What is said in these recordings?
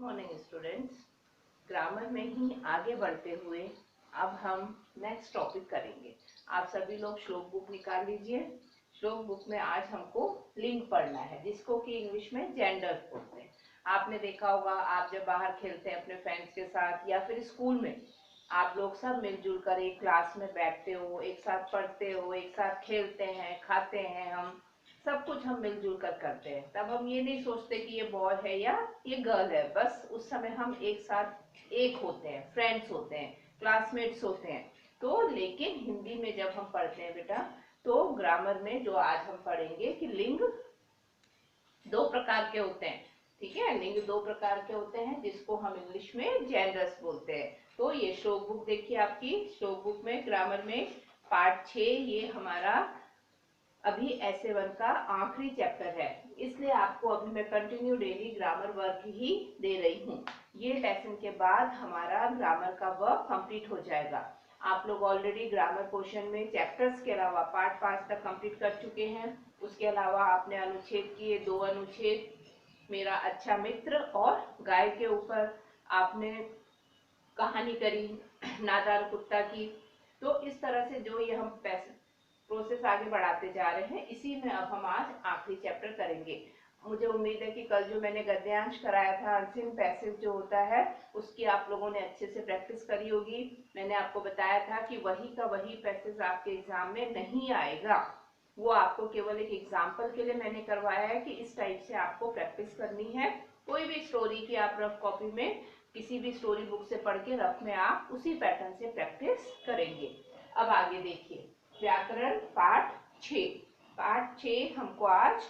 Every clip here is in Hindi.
Morning students. ग्रामर में ही आगे बढ़ते हुए अब हम नेक्स्ट टॉपिक करेंगे। आप सभी लोग श्लोक बुक निकाल लीजिए। श्लोक बुक में आज हमको लिंग पढ़ना है, जिसको कि इंग्लिश में जेंडर्स बोलते हैं। आपने देखा होगा, आप जब बाहर खेलते हैं अपने फ्रेंड्स के साथ या फिर स्कूल में, आप लोग सब मिलजुल कर एक क्लास में बैठते हो, एक साथ पढ़ते हो, एक साथ खेलते हैं, खाते हैं, हम सब कुछ हम मिलजुल कर करते हैं। तब हम ये नहीं सोचते कि ये बॉय है या ये गर्ल है, बस उस समय हम एक साथ एक होते हैं, फ्रेंड्स होते हैं, क्लासमेट्स होते हैं। तो लेकिन हिंदी में जब हम पढ़ते हैं बेटा, तो ग्रामर में जो आज हम पढ़ेंगे कि लिंग दो प्रकार के होते हैं। ठीक है, लिंग दो प्रकार के होते हैं, जिसको हम इंग्लिश में जेंडर्स बोलते हैं। तो ये श्लोक बुक देखिए, आपकी श्लोक बुक में ग्रामर में पार्ट 6 ये हमारा अभी essay 1 का आखिरी चैप्टर है, इसलिए आपको अभी मैं कंटिन्यू डेली ग्रामर वर्क ही दे रही हूँ। ये लेसन के बाद हमारा ग्रामर का वर्क कंप्लीट हो जाएगा। आप लोग ऑलरेडी ग्रामर पोर्शन में चैप्टर्स के अलावा पार्ट 5 तक कंप्लीट कर चुके हैं। उसके अलावा आपने अनुच्छेद किए 2 अनुच्छेद, मेरा अच्छा मित्र और गाय के ऊपर आपने कहानी करी, नादार कुत्ता की। तो इस तरह से जो ये हम प्रोसेस आगे बढ़ाते जा रहे हैं, इसी में अब हम आज आखिरी चैप्टर करेंगे। मुझे उम्मीद है कि कल जो मैंने गद्यांश कराया था, अनसीन पैसेज जो होता है, उसकी आप लोगों ने अच्छे से प्रैक्टिस करी होगी। मैंने आपको बताया था कि वही का वही पैसेज आपके एग्जाम में नहीं आएगा, वो आपको केवल एक एग्जाम्पल के लिए मैंने करवाया है कि इस टाइप से आपको प्रैक्टिस करनी है। कोई भी स्टोरी की आप रफ कॉपी में किसी भी स्टोरी बुक से पढ़ के रफ में आप उसी पैटर्न से प्रैक्टिस करेंगे। अब आगे देखिए, व्याकरण पार्ट 6। पार्ट 6 हमको आज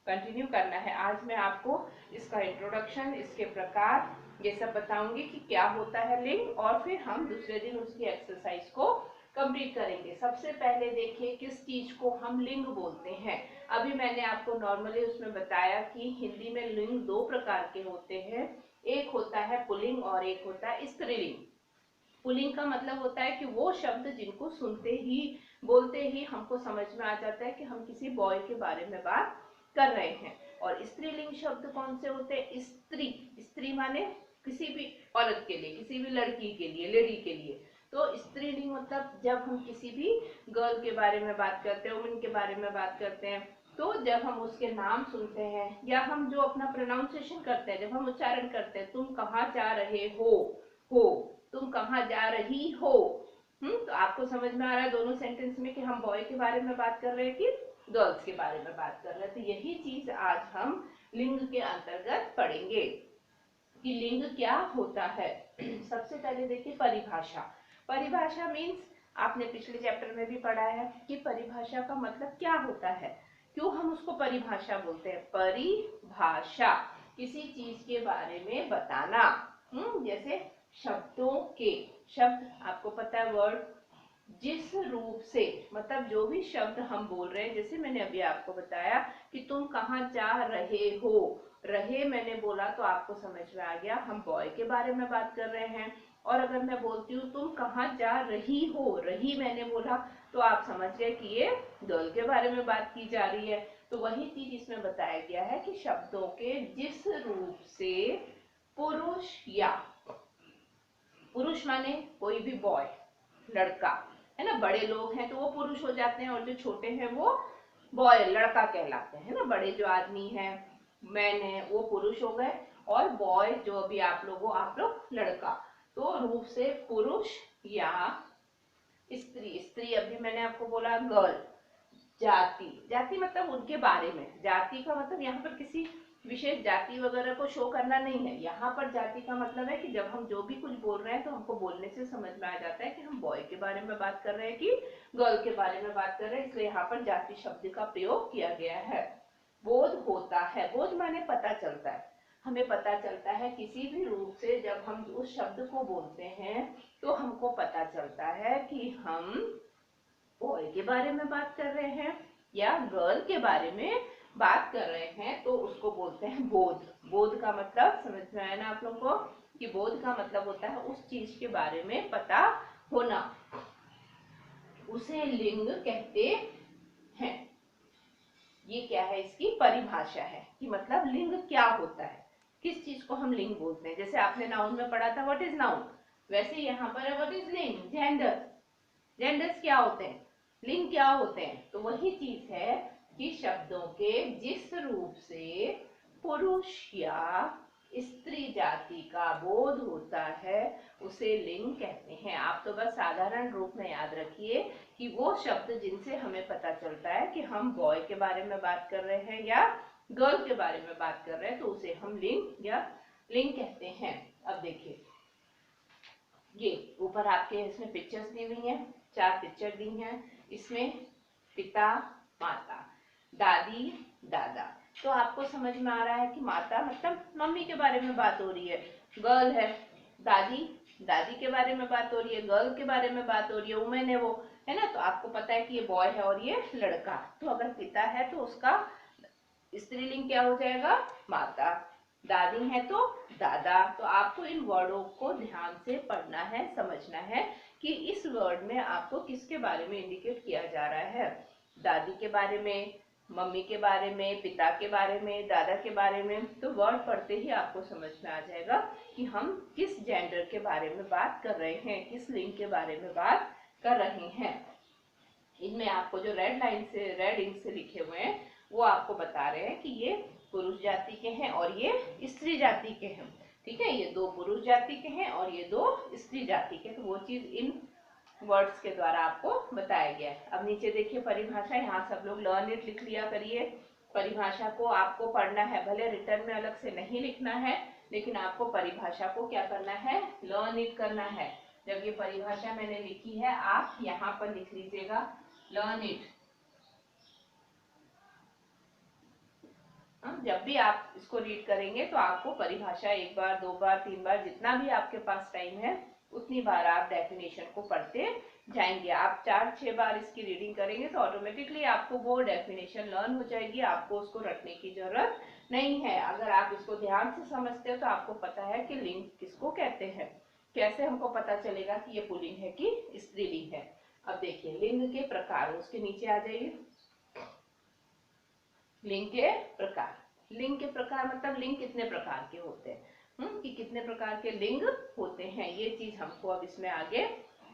कंटिन्यू करना है। आज मैं आपको इसका इंट्रोडक्शन, इसके प्रकार, ये सब बताऊंगी कि क्या होता है लिंग, और फिर हम दूसरे दिन उसकी एक्सरसाइज को कंप्लीट करेंगे। सबसे पहले देखिए किस चीज को हम लिंग बोलते हैं। अभी मैंने आपको नॉर्मली उसमें बताया कि हिंदी में लिंग दो प्रकार के होते हैं, एक होता है पुल्लिंग और एक होता है स्त्रीलिंग। पुल्लिंग का मतलब होता है कि वो शब्द जिनको सुनते ही, बोलते ही हमको समझ में आ जाता है कि हम किसी बॉय के बारे में बात कर रहे हैं। और स्त्रीलिंग शब्द कौन से होते हैं? स्त्री, स्त्री माने किसी भी औरत के लिए, किसी भी लड़की के लिए, लेडी के लिए। तो स्त्रीलिंग मतलब जब हम किसी भी गर्ल के बारे में बात करते हैं, वुमेन के बारे में बात करते हैं, तो जब हम उसके नाम सुनते हैं या हम जो अपना प्रोनाउंसिएशन करते हैं, जब हम उच्चारण करते हैं, तुम कहाँ जा रहे हो, तुम कहाँ जा रही हो, तो आपको समझ में आ रहा है दोनों सेंटेंस में कि हम बॉय के बारे में बात कर रहे हैं कि गर्ल्स के बारे में बात कर रहे हैं। तो यही चीज आज हम लिंग के अंतर्गत पढ़ेंगे कि लिंग क्या होता है। सबसे पहले देखिए परिभाषा। परिभाषा मीन्स आपने पिछले चैप्टर में भी पढ़ा है कि परिभाषा का मतलब क्या होता है, क्यों हम उसको परिभाषा बोलते हैं। परिभाषा किसी चीज के बारे में बताना। जैसे शब्दों के, शब्द आपको पता है वर्ड, जिस रूप से, मतलब जो भी शब्द हम बोल रहे हैं, जैसे मैंने अभी आपको बताया कि तुम कहाँ जा रहे हो, रहे मैंने बोला तो आपको समझ में आ गया हम बॉय के बारे में बात कर रहे हैं। और अगर मैं बोलती हूँ तुम कहाँ जा रही हो, रही मैंने बोला तो आप समझ गए कि ये गर्ल के बारे में बात की जा रही है। तो वही चीज इसमें बताया गया है कि शब्दों के जिस रूप से पुरुष, या पुरुष माने कोई भी बॉय, लड़का है ना, बड़े लोग हैं तो वो पुरुष हो जाते हैं, और जो छोटे हैं वो बॉय, लड़का कहलाते हैं ना। बड़े जो आदमी हैं, मैन है, वो पुरुष हो गए, और बॉय जो अभी आप लोग हो, आप लोग लड़का। तो रूप से पुरुष या स्त्री, स्त्री अभी मैंने आपको बोला गर्ल। जाति, जाति मतलब उनके बारे में, जाति का मतलब यहाँ पर किसी विशेष जाति वगैरह को शो करना नहीं है। यहाँ पर जाति का मतलब है कि जब हम जो भी कुछ बोल रहे हैं तो हमको बोलने से समझ में आ जाता है कि हम बॉय के बारे में बात कर रहे हैं कि गर्ल के बारे में बात कर रहे हैं, इसलिए यहाँ पर जाति शब्द का प्रयोग किया गया है। बोध होता है, बोध माने पता चलता है, हमें पता चलता है किसी भी रूप से जब हम उस शब्द को बोलते हैं तो हमको पता चलता है कि हम बॉय के बारे में बात कर रहे हैं या गर्ल के बारे में बात कर रहे हैं, तो उसको बोलते हैं बोध। बोध का मतलब समझ में आया ना आप लोगों को, कि बोध का मतलब होता है उस चीज के बारे में पता होना, उसे लिंग कहते हैं। ये क्या है, इसकी परिभाषा है कि मतलब लिंग क्या होता है, किस चीज को हम लिंग बोलते हैं। जैसे आपने नाउन में पढ़ा था व्हाट इज नाउन, वैसे यहाँ पर व्हाट इज लिंग, जेंडर। जेंडर्स क्या होते हैं, लिंग क्या होते हैं। तो वही चीज है कि शब्दों के जिस रूप से पुरुष या स्त्री जाति का बोध होता है उसे लिंग कहते हैं। आप तो बस साधारण रूप में याद रखिए कि वो शब्द जिनसे हमें पता चलता है कि हम बॉय के बारे में बात कर रहे हैं या गर्ल के बारे में बात कर रहे हैं तो उसे हम लिंग या लिंग कहते हैं। अब देखिए ये ऊपर आपके इसमें पिक्चर्स दी हुई हैं, 4 पिक्चर दी हैं। इसमें पिता, माता, दादी, दादा। तो आपको समझ में आ रहा है कि माता मतलब मम्मी के बारे में बात हो रही है, गर्ल है। दादी, दादी के बारे में बात हो रही है, गर्ल के बारे में बात हो रही है, वुमेन है वो, है ना। तो आपको पता है कि ये बॉय है और ये लड़का। तो अगर पिता है तो उसका स्त्रीलिंग क्या हो जाएगा, माता। दादी है तो दादा। तो आपको इन वर्डों को ध्यान से पढ़ना है, समझना है कि इस वर्ड में आपको किसके बारे में इंडिकेट किया जा रहा है। दादी के बारे में, मम्मी के बारे में, पिता के बारे में, दादा के बारे में। तो वर्ड पढ़ते ही आपको समझ में आ जाएगा कि हम किस जेंडर के बारे में बात कर रहे हैं, किस लिंग के बारे में बात कर रहे हैं। इनमें आपको जो रेड लाइन से, रेड इंक से लिखे हुए हैं वो आपको बता रहे हैं कि ये पुरुष जाति के हैं और ये स्त्री जाति के हैं। ठीक है, ये 2 पुरुष जाति के हैं और ये 2 स्त्री जाति के। तो वो चीज इन वर्ड्स के द्वारा आपको बताया गया है। अब नीचे देखिए परिभाषा, यहाँ सब लोग लर्न इट लिख लिया करिए। परिभाषा को आपको पढ़ना है, भले रिटर्न में अलग से नहीं लिखना है लेकिन आपको परिभाषा को क्या करना है, लर्न इट करना है। जब ये परिभाषा मैंने लिखी है आप यहाँ पर लिख लीजिएगा लर्न इट। जब भी आप इसको रीड करेंगे तो आपको परिभाषा 1 बार 2 बार 3 बार जितना भी आपके पास टाइम है उतनी बार आप डेफिनेशन को पढ़ते जाएंगे। आप 4-6 बार इसकी रीडिंग करेंगे तो ऑटोमेटिकली आपको वो डेफिनेशन लर्न हो जाएगी, आपको उसको रटने की जरूरत नहीं है। अगर आप इसको ध्यान से समझते हो तो आपको पता है कि लिंग किसको कहते हैं। कैसे हमको पता चलेगा कि ये पुल्लिंग है कि स्त्रीलिंग है। अब देखिए लिंग के प्रकार, उसके नीचे आ जाइए। लिंग के प्रकार, लिंग के प्रकार मतलब लिंग कितने प्रकार के होते हैं, कि कितने प्रकार के लिंग होते हैं, ये चीज हमको अब इसमें आगे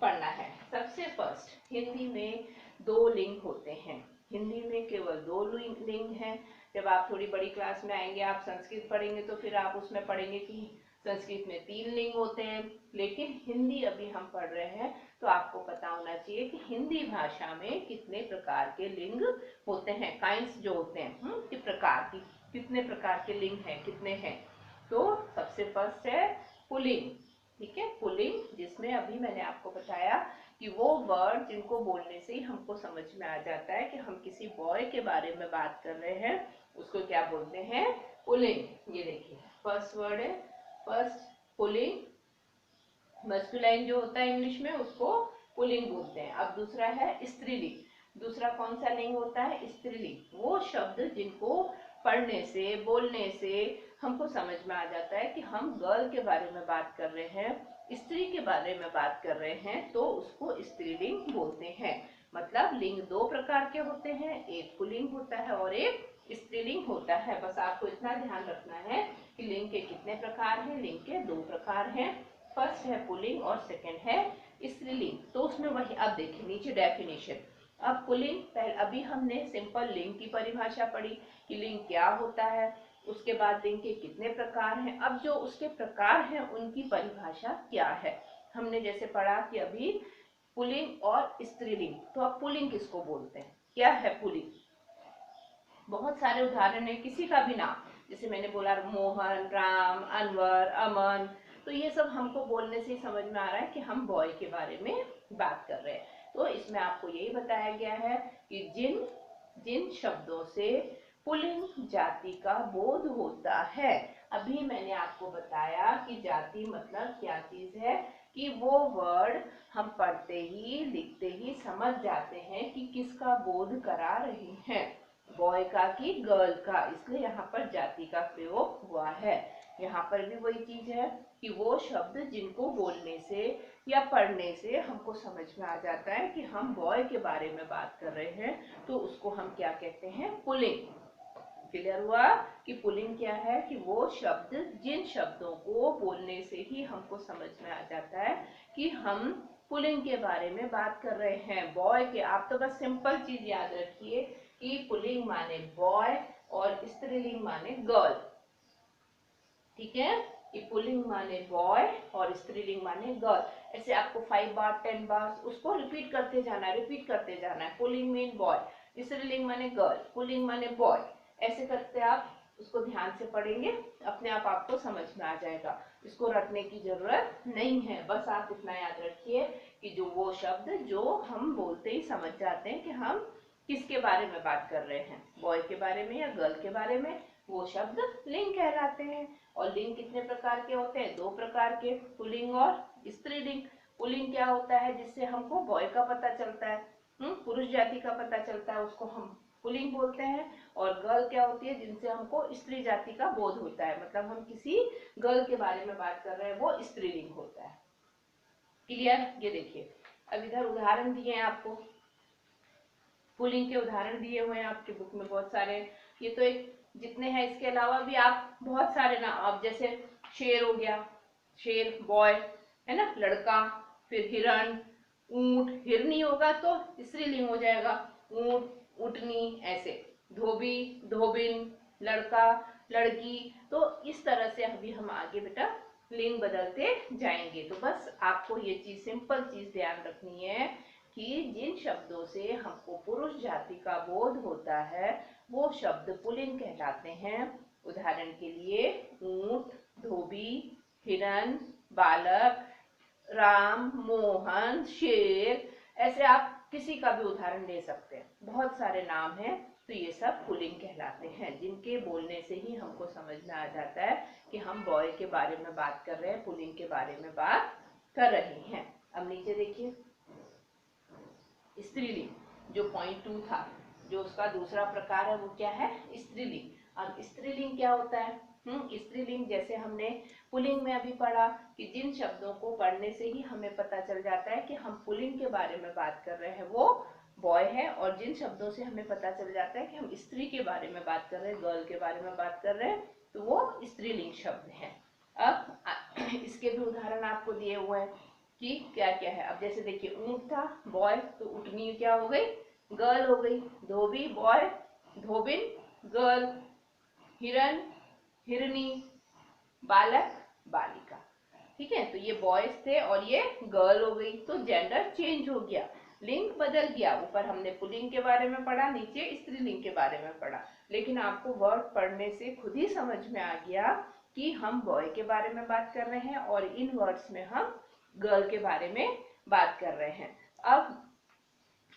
पढ़ना है। सबसे फर्स्ट हिंदी में 2 लिंग होते हैं। हिंदी में केवल 2 लिंग हैं। जब आप थोड़ी बड़ी क्लास में आएंगे, आप संस्कृत पढ़ेंगे तो फिर आप उसमें पढ़ेंगे कि संस्कृत में 3 लिंग होते हैं। लेकिन हिंदी अभी हम पढ़ रहे हैं तो आपको पता होना चाहिए कि हिंदी भाषा में कितने प्रकार के लिंग होते हैं, काइंड्स जो होते हैं, कि प्रकार की कितने प्रकार के लिंग हैं, कितने हैं। तो सबसे फर्स्ट है पुल्लिंग। ठीक है, पुल्लिंग जिसमें अभी मैंने आपको बताया कि वो वर्ड जिनको बोलने से ही हमको समझ में आ जाता है कि हम किसी बॉय के बारे में बात कर रहे हैं, उसको क्या बोलते हैं, पुल्लिंग। ये देखिए फर्स्ट वर्ड है, फर्स्ट पुल्लिंग। मस्कुलाइन जो होता है इंग्लिश में उसको पुल्लिंग बोलते हैं। अब दूसरा है स्त्रीलिंग। दूसरा कौन सा लिंग होता है, स्त्रीलिंग। वो शब्द जिनको पढ़ने से, बोलने से हमको समझ में आ जाता है कि हम गर्ल के बारे में बात कर रहे हैं, स्त्री के बारे में बात कर रहे हैं, तो उसको स्त्रीलिंग बोलते हैं। मतलब लिंग 2 प्रकार के होते हैं, एक पुल्लिंग होता है और एक स्त्रीलिंग होता है। बस आपको इतना ध्यान रखना है कि लिंग के कितने प्रकार हैं, लिंग के 2 प्रकार हैं। फर्स्ट है पुल्लिंग और सेकंड है स्त्रीलिंग। तो उसमें वही, अब देखिए नीचे डेफिनेशन। अब पुल्लिंग, पहले अभी हमने सिंपल लिंग की परिभाषा पढ़ी कि लिंग क्या होता है, उसके बाद लिंग के कितने प्रकार हैं। अब जो उसके प्रकार हैं उनकी परिभाषा क्या है, हमने जैसे पढ़ा कि अभी पुल्लिंग और स्त्रीलिंग। तो अब पुल्लिंग किसको बोलते हैं, क्या है पुल्लिंग। बहुत सारे उदाहरण है, किसी का भी नाम, जैसे मैंने बोला मोहन, राम, अनवर, अमन। तो ये सब हमको बोलने से ही समझ में आ रहा है कि हम बॉय के बारे में बात कर रहे हैं। तो इसमें आपको यही बताया गया है कि जिन जिन शब्दों से पुल्लिंग जाति का बोध होता है। अभी मैंने आपको बताया कि जाति मतलब क्या चीज है, कि वो वर्ड हम पढ़ते ही लिखते ही समझ जाते हैं कि किसका बोध करा रहे हैं, बॉय का कि गर्ल का, इसलिए यहाँ पर जाति का प्रयोग हुआ है। यहाँ पर भी वही चीज है कि वो शब्द जिनको बोलने से या पढ़ने से हमको समझ में आ जाता है कि हम बॉय के बारे में बात कर रहे हैं, तो उसको हम क्या कहते हैं, पुल्लिंग। क्लियर हुआ कि पुल्लिंग क्या है कि वो शब्द जिन शब्दों को बोलने से ही हमको समझ में आ जाता है कि हम पुल्लिंग के बारे में बात कर रहे हैं। बॉय के, आप तो बस सिंपल चीज याद रखिए कि पुल्लिंग माने बॉय और स्त्रीलिंग माने गर्ल। ठीक है, कि पुल्लिंग माने बॉय और स्त्रीलिंग माने गर्ल। ऐसे आपको 5 बार 10 बार उसको रिपीट करते जाना है, रिपीट करते जाना है। पुल्लिंग मीन बॉय, स्त्रीलिंग माने गर्ल, पुल्लिंग माने बॉय। ऐसे करते आप उसको ध्यान से पढ़ेंगे, अपने आप आपको समझ में आ जाएगा। इसको रटने की जरूरत नहीं है, बस आप इतना याद रखिए कि जो वो शब्द जो हम बोलते ही समझ जाते हैं कि हम किसके बारे में बात कर रहे हैं, बॉय के बारे में या गर्ल के बारे में, वो शब्द लिंग कहलाते हैं। और लिंग कितने प्रकार के होते हैं? 2 प्रकार के, पुल्लिंग और स्त्रीलिंग। पुल्लिंग क्या होता है? जिससे हमको बॉय का पता चलता है, पुरुष जाति का पता चलता है, उसको हम पुल्लिंग बोलते हैं। और गर्ल क्या होती है? जिनसे हमको स्त्री जाति का बोध होता है, मतलब हम किसी गर्ल के बारे में बात कर रहे हैं, वो स्त्रीलिंग होता है। क्लियर? ये देखिए, अब इधर उदाहरण दिए हैं आपको, पुल्लिंग के उदाहरण दिए हुए हैं आपकी बुक में बहुत सारे। ये तो एक जितने हैं, इसके अलावा भी आप बहुत सारे ना, आप जैसे शेर हो गया, शेर बॉय है ना, लड़का, फिर हिरण, ऊंट, हिरनी होगा तो स्त्रीलिंग हो जाएगा, ऊंट, ऊँटनी, ऐसे धोबी, धोबिन, लड़का, लड़की। तो इस तरह से अभी हम आगे बेटा लिंग बदलते जाएंगे। तो बस आपको ये चीज, सिंपल चीज ध्यान रखनी है कि जिन शब्दों से हमको पुरुष जाति का बोध होता है वो शब्द पुल्लिंग कहलाते हैं। उदाहरण के लिए ऊंट, धोबी, हिरन, बालक, राम, मोहन, शेर, ऐसे आप किसी का भी उदाहरण ले सकते हैं, बहुत सारे नाम हैं। तो ये सब पुल्लिंग कहलाते हैं, जिनके बोलने से ही हमको समझ में आ जाता है कि हम बॉय के बारे में बात कर रहे हैं, पुल्लिंग के बारे में बात कर रहे हैं। अब नीचे देखिए, स्त्रीलिंग जो पॉइंट 2 था, जो उसका दूसरा प्रकार है वो क्या है? स्त्रीलिंग। अब स्त्रीलिंग क्या होता है? स्त्रीलिंग जैसे हमने पुल्लिंग में अभी पढ़ा कि जिन शब्दों को पढ़ने से ही हमें पता चल जाता है कि हम पुल्लिंग के बारे में बात कर रहे हैं वो बॉय है, और जिन शब्दों से हमें पता चल जाता है कि हम स्त्री के बारे में बात कर रहे हैं, गर्ल के बारे में बात कर रहे हैं, तो वो स्त्रीलिंग शब्द है। अब इसके भी उदाहरण आपको दिए हुए हैं कि क्या क्या है। अब जैसे देखिए, ऊंट था बॉय, तो ऊँटनी क्या हो गई? गर्ल हो गई। धोबी बॉय, धोबिन गर्ल, हिरन, हिरनी, बालक, बालिका। ठीक है, तो ये बॉयज थे और ये गर्ल हो गई, तो जेंडर चेंज हो गया, लिंग बदल गया। ऊपर हमने पुल्लिंग के बारे में पढ़ा, नीचे स्त्रीलिंग के बारे में पढ़ा, लेकिन आपको वर्ड पढ़ने से खुद ही समझ में आ गया कि हम बॉय के बारे में बात कर रहे हैं और इन वर्ड्स में हम गर्ल के बारे में बात कर रहे हैं। अब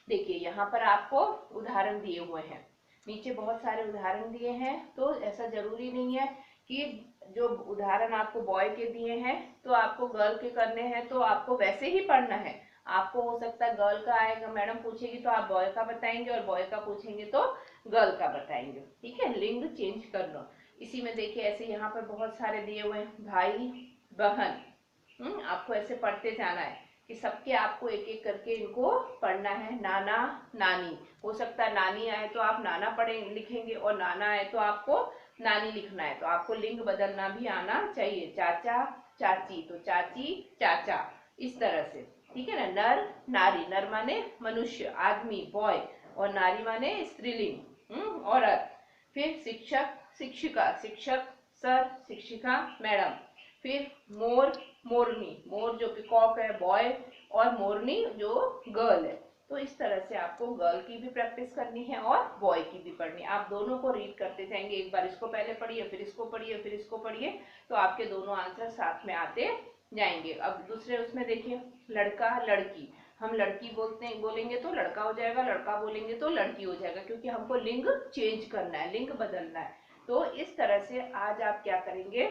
देखिए, यहाँ पर आपको उदाहरण दिए हुए हैं, नीचे बहुत सारे उदाहरण दिए हैं, तो ऐसा जरूरी नहीं है कि जो उदाहरण आपको बॉय के दिए हैं तो आपको गर्ल के करने हैं तो आपको वैसे ही पढ़ना है। आपको हो सकता है गर्ल का आएगा, मैडम पूछेगी तो आप बॉय का बताएंगे, और बॉय का पूछेंगे तो गर्ल का बताएंगे। ठीक है, लिंग चेंज कर लो। इसी में देखिए, ऐसे यहाँ पर बहुत सारे दिए हुए हैं, भाई, बहन। आपको ऐसे पढ़ते जाना है कि सबके आपको एक एक करके इनको पढ़ना है। नाना, नानी, हो सकता है नानी आए तो आप नाना पढ़े लिखेंगे, और नाना आए तो आपको नानी लिखना है, तो आपको लिंग बदलना भी आना चाहिए। चाचा, चाची, तो चाची, चाचा, इस तरह से। ठीक है ना। नर, नारी, नर माने मनुष्य, आदमी, बॉय, और नारी माने स्त्रीलिंग, औरत। फिर शिक्षक, शिक्षिका, शिक्षक सर, शिक्षिका मैडम। फिर मोर, मोरनी, मोर जो पिकॉक है बॉय, और मोरनी जो गर्ल है। तो इस तरह से आपको गर्ल की भी प्रैक्टिस करनी है और बॉय की भी पढ़नी है। आप दोनों को रीड करते जाएंगे, एक बार इसको पहले पढ़िए, फिर इसको पढ़िए, फिर इसको पढ़िए, तो आपके दोनों आंसर साथ में आते जाएंगे। अब दूसरे उसमें देखिए, लड़का, लड़की। हम लड़की बोलेंगे तो लड़का हो जाएगा, लड़का बोलेंगे तो लड़की हो जाएगा, क्योंकि हमको लिंग चेंज करना है, लिंग बदलना है। तो इस तरह से आज आप क्या करेंगे,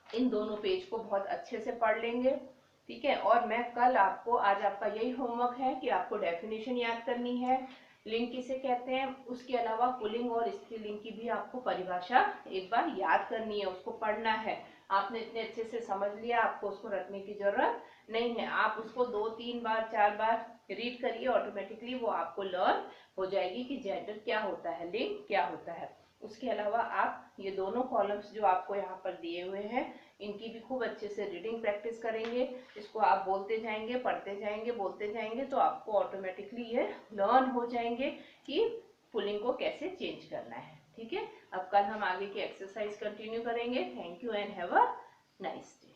इन दोनों पेज को बहुत अच्छे से पढ़ लेंगे। ठीक है, और मैं कल आपको, आज आपका यही होमवर्क है कि आपको डेफिनेशन याद करनी है, लिंग किसे कहते हैं, उसके अलावा पुल्लिंग और स्त्रीलिंग की भी आपको परिभाषा एक बार याद करनी है, उसको पढ़ना है। आपने इतने अच्छे से समझ लिया, आपको उसको रटने की जरूरत नहीं है। आप उसको 2, 3 बार, 4 बार रीड करिए, ऑटोमेटिकली वो आपको लर्न हो जाएगी कि जेंडर क्या होता है, लिंग क्या होता है। उसके अलावा आप ये दोनों कॉलम्स जो आपको यहाँ पर दिए हुए हैं इनकी भी खूब अच्छे से रीडिंग प्रैक्टिस करेंगे। इसको आप बोलते जाएंगे, पढ़ते जाएंगे, बोलते जाएंगे, तो आपको ऑटोमेटिकली ये लर्न हो जाएंगे कि पुलिंग को कैसे चेंज करना है। ठीक है, अब कल हम आगे की एक्सरसाइज कंटिन्यू करेंगे। Thank you and have a nice day.